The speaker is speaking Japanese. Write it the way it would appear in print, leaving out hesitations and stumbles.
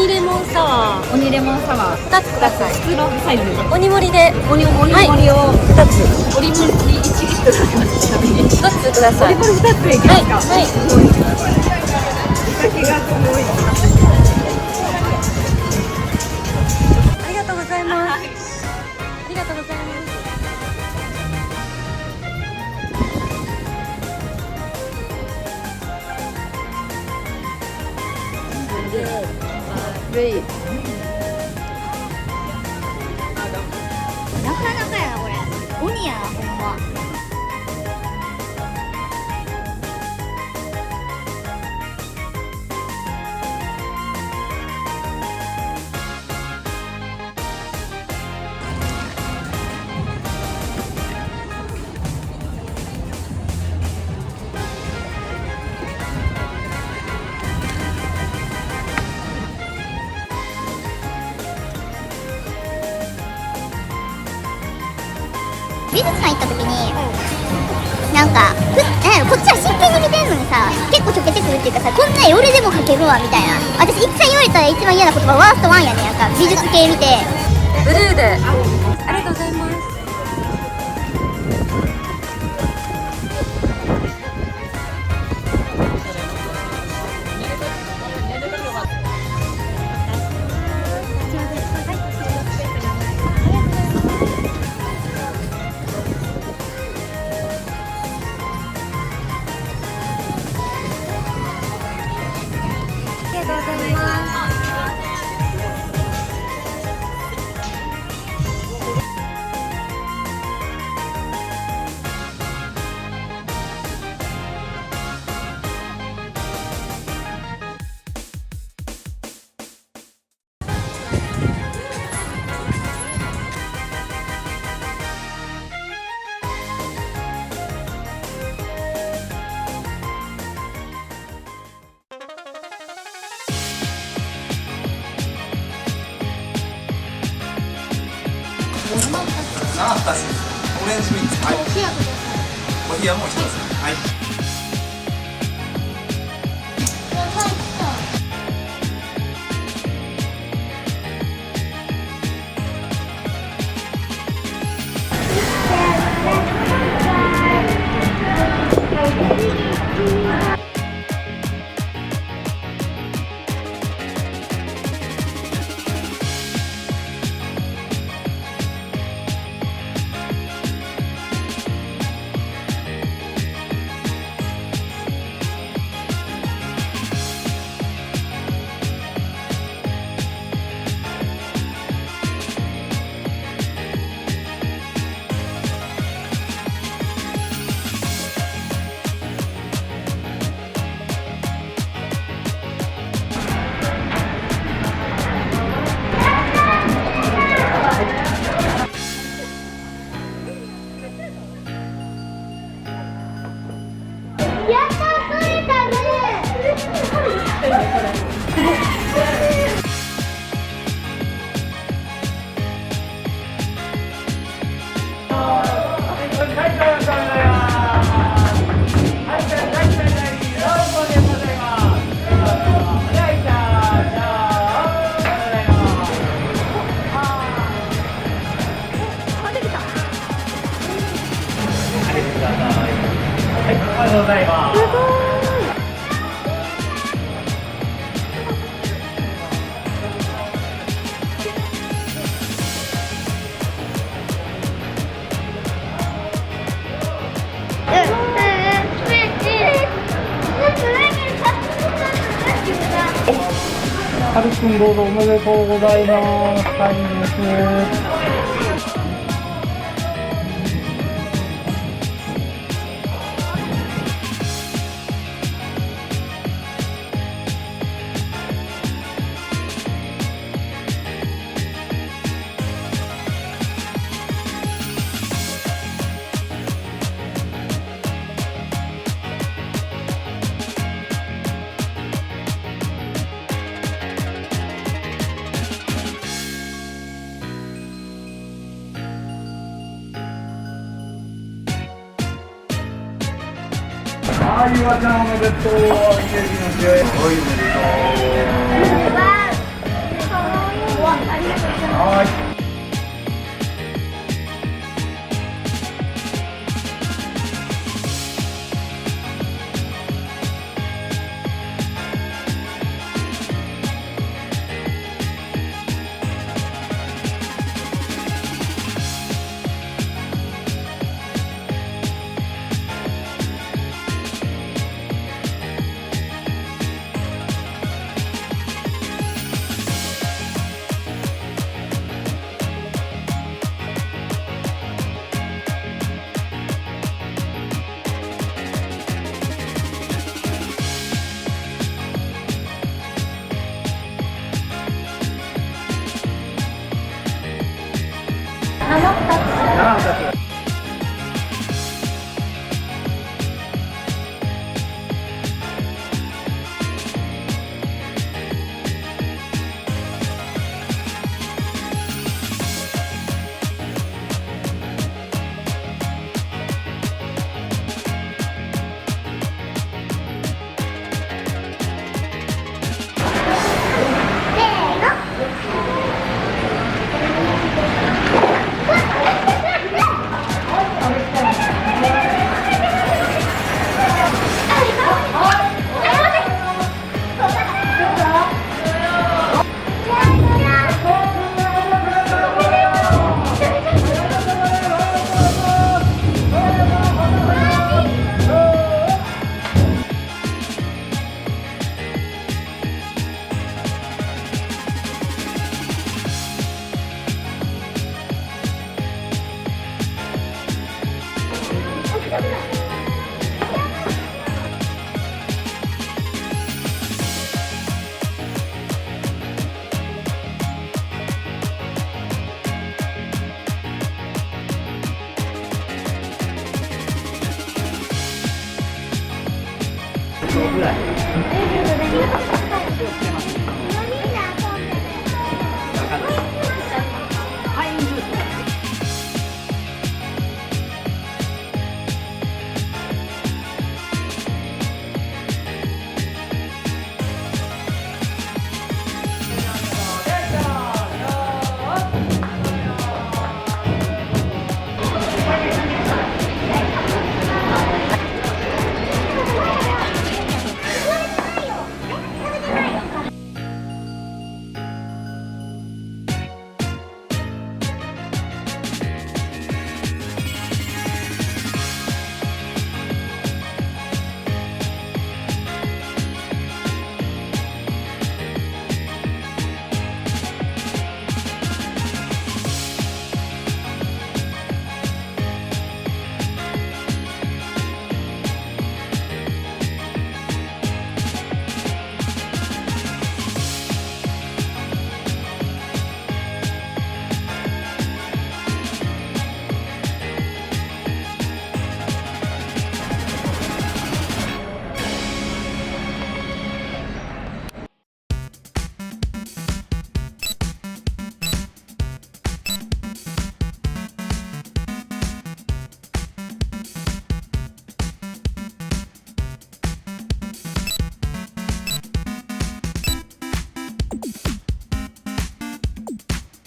鬼レモンサワー鬼レモンサワー2つください。普通のサイズで鬼盛りで鬼盛りを2つ、鬼盛り1リットルあります。ちなみに1つください。鬼盛り2つでいきますか。はい、すごい先がすごい。ありがとうございます。ありがとうございます。なかなかやなこれ。鬼やなほんま。美術館行った時に、なんかこっちは真剣に見てんのにさ、結構ちょけてくるっていうかさ、こんなん俺でも描けるわみたいな。私一回言われたら一番嫌な言葉ワーストワンやねんやんか。美術系見てブルーでありがとうございます。なかったです。オレンジミンツ。はい。お冷やもう一つ。はい。ありがとうございます。はるくんどうぞおめでとうございます。サインです。はい、ゆわちゃんおめでとう。おめでとう。はーい。ぐらい。